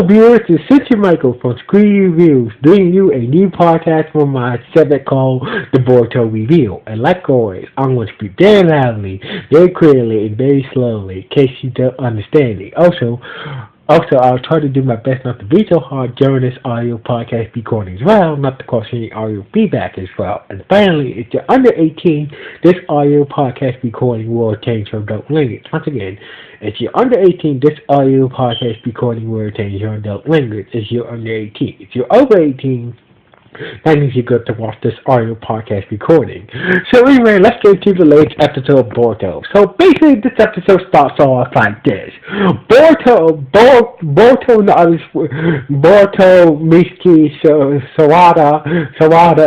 Viewers, this is Cynthia Michael from Screen Reviews, bringing you a new podcast from my segment called The Boruto Review. And like always, I'm going to speak very loudly, very clearly, and very slowly, in case you don't understand it. Also, I'll try to do my best not to be so hard during this audio podcast recording as well, not to cause any audio feedback as well. And finally, if you're under 18, this audio podcast recording will change your adult language. Once again, if you're under 18, this audio podcast recording will change your adult language if you're under 18. If you're over 18, that means you got to watch this audio podcast recording. So anyway, let's get into the latest episode of Boruto. So basically, this episode starts off like this: Boruto, and the others, Boruto, Mishki, Sawada,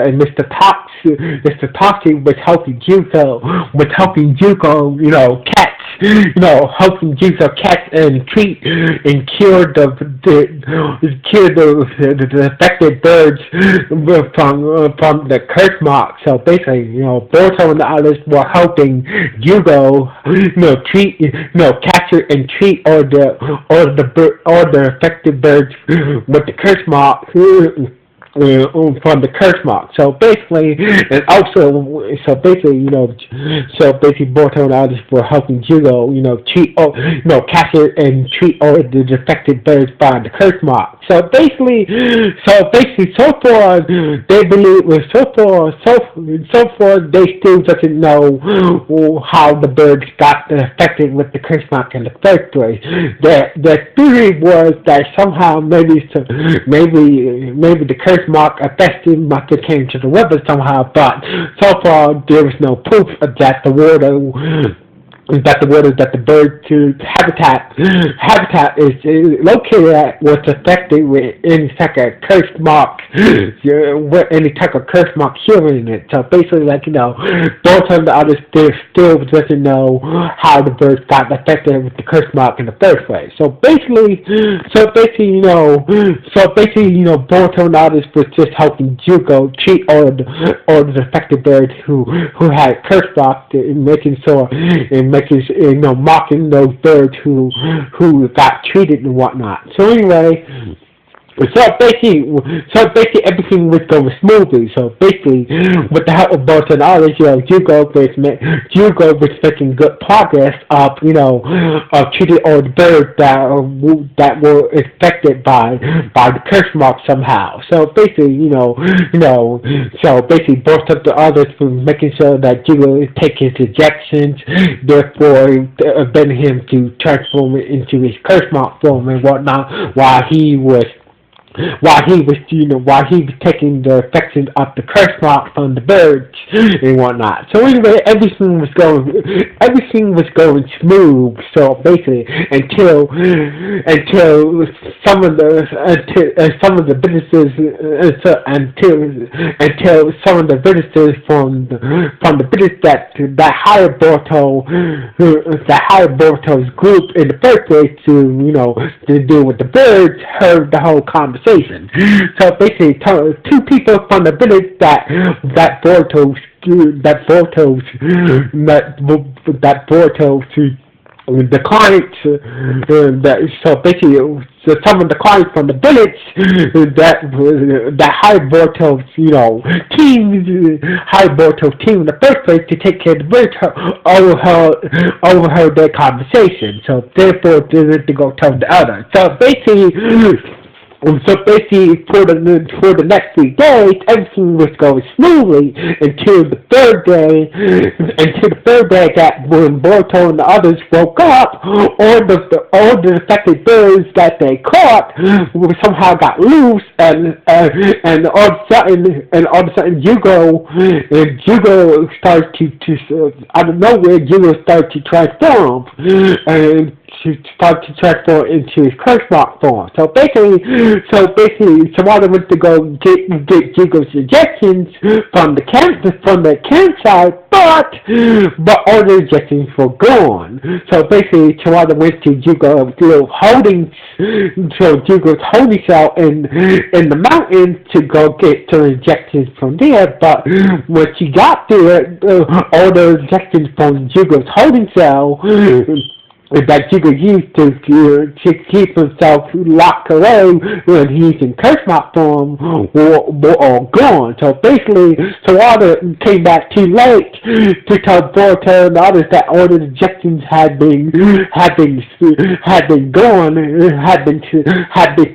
and Mr. Toxi was helping Juko, helping Juko catch and treat and cure the affected birds from the curse mark. So basically, Boruto and the others were helping Jugo, capture and treat all the affected birds with the curse mark. From the curse mark. So basically, Boruto and others were helping Jugo, capture and treat all the affected birds by the curse mark. So basically, so far they believe, so far they still doesn't know how the birds got affected with the curse mark in the first place. The theory was that somehow maybe the curse mark affected must have came to the river somehow, but so far there was no proof of that the bird habitat is located at was affected with any type of curse mark, hearing it. So basically, Boruto and the others still doesn't know how the birds got affected with the curse mark in the first place. So basically, Boruto and the others was just helping Jugo treat all the affected birds who had curse mark, mocking those birds who got treated and whatnot. So anyway, so basically everything was going smoothly. So basically, with the help of Boruto and others, Jugo was making good progress of treating all the birds that were infected by the curse mark somehow. So basically, Boruto and the others were making sure that Jugo is taking his injections, therefore preventing him to transform it into his curse mark form and whatnot, while he was taking the affection of the curse mark from the birds and whatnot. So anyway, everything was going smooth. So basically, until some of the visitors from the visitors that hired Boruto's group in the first place to deal with the birds heard the whole conversation. So basically, two people from the village that Boruto's the clients, so some of the clients from the village that hired Boruto's team in the first place to take care of the village overheard their conversation. So therefore, they had to go tell the others. So basically, for the next 3 days, everything was going smoothly until the third day. That when Boruto and the others woke up, all the affected birds that they caught somehow got loose, and all of a sudden, Jugo started to out of nowhere, Jugo started to transform and to start to transform into his curse mark form. So basically, Sawada went to go get Jugo's injections from the campsite, but all the injections were gone. So basically, Sawada went to Jugo's little holding cell in the mountain to go get some injections from there. But when she got there, all the injections from Jugo's holding cell that Jigga used to keep himself locked away when he's in curse mouth form or gone. So basically, Sawada came back too late to tell Boruto and the others that all the injections had been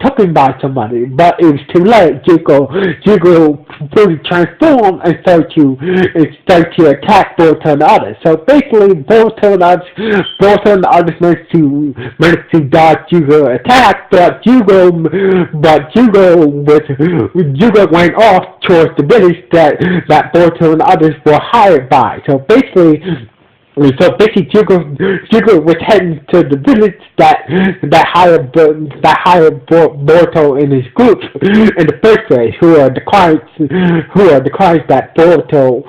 taken by somebody, but it was too late. Jigga fully transformed and started to attack Boruto and the others. So basically, Boruto and the others managed to dodge Jigga attack, but Jigga went off towards the village that Boruto and the others were hired by. So basically, Jigga was heading to the village that hired Boruto and his group in the first place, who are the clients that Boruto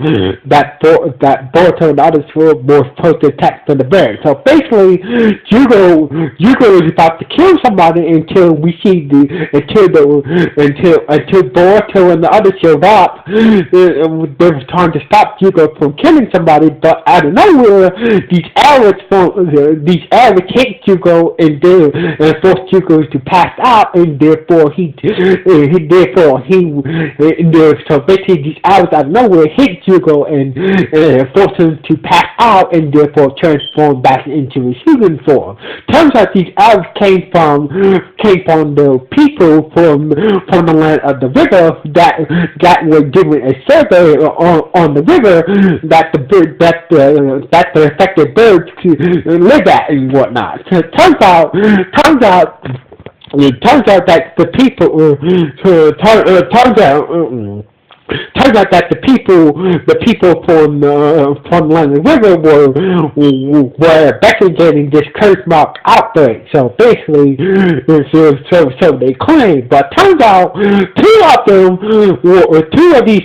and others were supposed to attack from the bird. So basically, Jigga is about to kill somebody until Boruto and the others showed up. They were trying to stop Jigga from killing somebody, but out of nowhere, these arrows hit Jigga and forced Jigga to pass out, and therefore so basically these arrows out of nowhere hit Jigga and forced him to pass out, and therefore transformed back into his human form. Turns out these arrows came from the people from the land of the river that were doing a survey on the river that the affected birds live at and whatnot. So it turns out that the people turns out that the people from the land of the river were investigating this curse mark outbreak. So basically, so they claim. But turns out two of these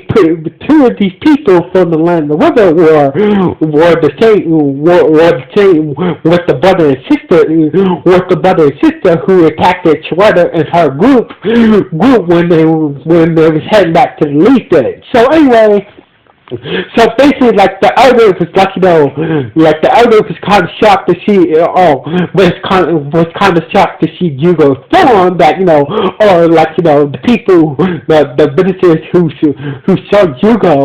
people from the land of the river were the same with the brother and sister who attacked Shredder and her group when they was heading back to the leaf. So anyway, so basically, like the elder was kind of shocked to see, was kind of shocked to see Jigga's form. That the people, the visitors who saw Jigga,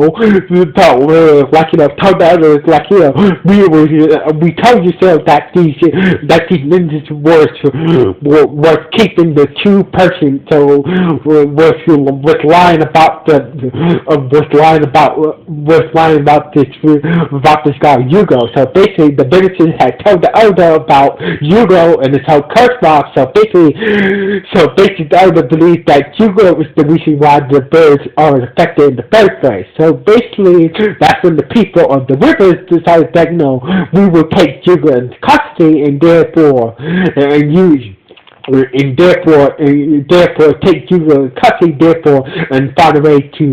told the others we told you so that these ninjas was keeping the true person, so was lying about this guy Yugo. So basically, the visitors had told the elder about Yugo and his whole curse mark. So basically, the elder believed that Yugo was the reason why the birds are affected in the first place. So basically, that's when the people of the rivers decided that we will take Yugo into custody and therefore take Jigga in custody, and find a way to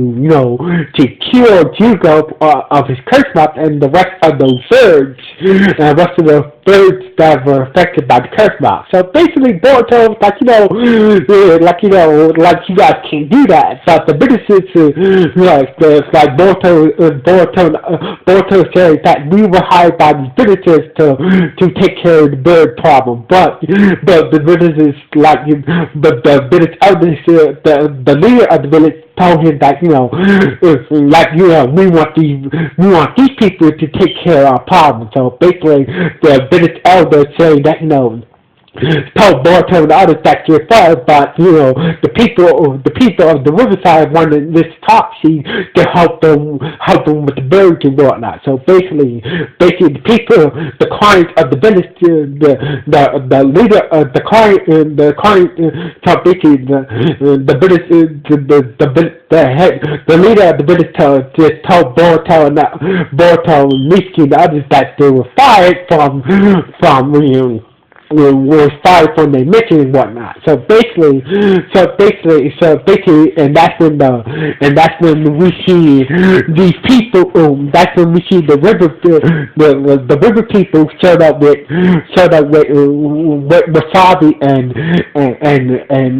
cure Jigga of his curse mark and the rest of those birds, that were affected by the curse mark. So basically, Boruto was you guys can't do that. But the visitors, Boruto said that we were hired by the visitors to take care of the bird problem, but the visitors, the leader of the village told him that we want these people to take care of our problem. So basically, the village elder saying that told Boruto and the others that you're fired, but the people of the riverside wanted this Topsy to help them with the birds and whatnot. So basically the people, the clients of the village, the leader of the client, so basically the leader of the village told Boruto and Mitsuki and the others that they were fired from was fired from their mission and whatnot. And that's when we see these people. That's when we see the river people showed up with Wasabi and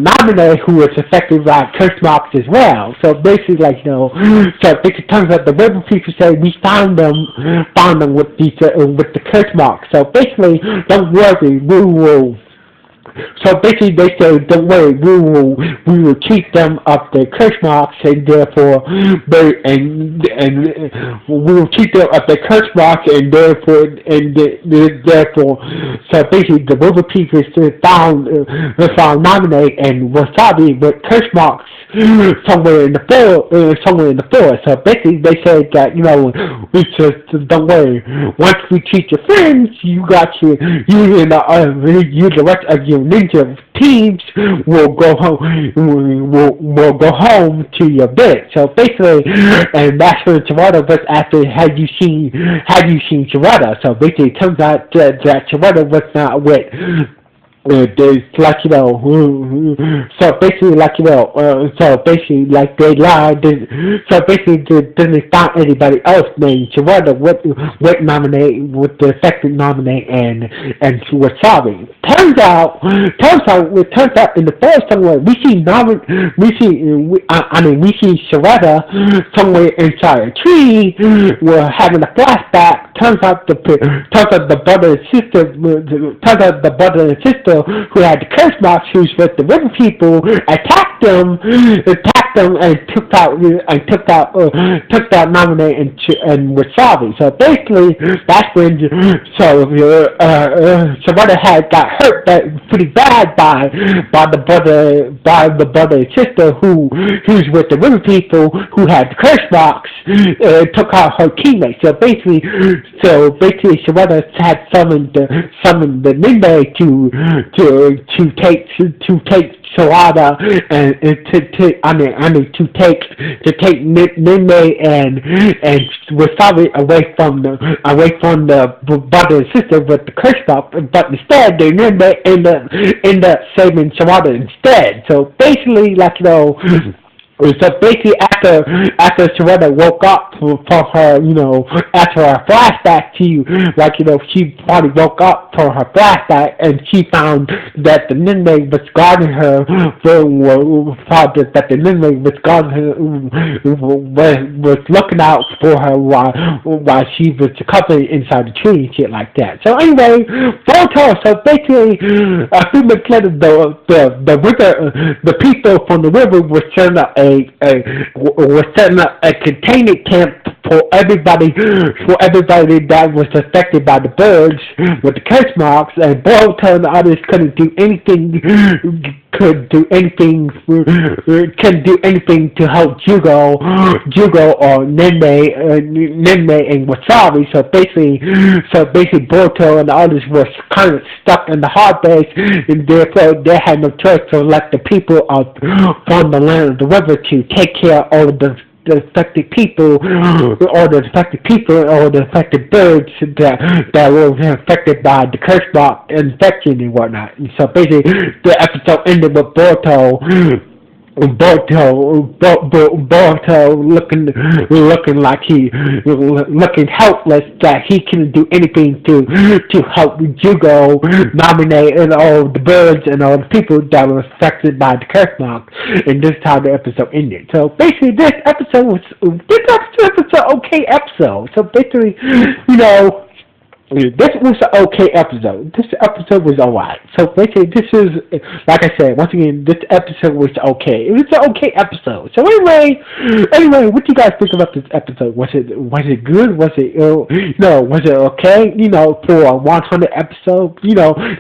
Namine, who was affected by curse marks as well. So basically, it turns out the river people say we found them with with the curse marks. So basically, don't worry, we will. So basically, they say, "Don't worry, we will keep them up their curse marks, and therefore, we will keep them up their curse marks, and therefore, so basically, the river people found Nominate and Wasabi with curse marks somewhere in the forest. So basically, they said that we just don't worry. Once we treat your friends, you and the rest of your ninja teams will go home. Will go home to your bed. So basically, and that's when Gerardo was after. Have you seen Gerardo? So basically, it turns out that Gerardo was not with. There's they lied. So basically, then they found anybody else named Gerardo with the affected nominate and Wasabi. Turns out in the first somewhere we see Gerardo somewhere inside a tree. We're having a flashback. Turns out the brother and sister who had the curse marks, who's with the river people, attacked them and took out Nominate and Wasabi. So basically, that's when Sarada had got hurt pretty bad by the brother and sister who's with the river people who had the curse marks, took out her teammates. So basically, Sarada had summoned the Nimbe to take Sarada and to take Nimbe and Wasabi away from the brother and sister with the curse mark, but instead the Nimbe end up saving Sarada instead. So basically, after Serena woke up from her, after her flashback, she probably woke up from her flashback and she found that the Ninmei was guarding her, was looking out for her while she was recovering inside the tree and shit like that. So anyway, so basically, the people from the river were setting up a containment camp for everybody that was affected by the birds with the curse marks, and Boruto and the others couldn't do anything to help Jugo or Nene and Wasabi. So basically Boruto and the others were kind of stuck in the hard base, and therefore they had no choice to let the people from the land of the river to take care of all of the affected people, or the affected birds that were affected by the curse mark infection and whatnot. And so basically, the episode ended with Boruto looking helpless, that he couldn't do anything to help Jugo nominate and all the birds and all the people that were affected by the curse mark. And this is how the episode ended. So basically, this episode was okay episode. So basically, this was an okay episode. This episode was alright. So basically, this is, like I said, once again, this episode was okay. It was an okay episode. So anyway, what do you guys think about this episode? Was it good? Was it was it okay? For a 100 episode,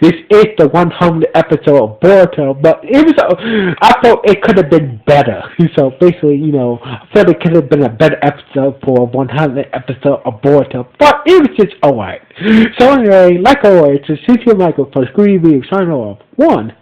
this is the 100 episode of Boruto, but I thought it could have been better. So basically, I felt it could have been a better episode for a 100 episode of Boruto, but it was just alright. So anyway, like always, it's CC Michael for Screen Review. Sign off. 1.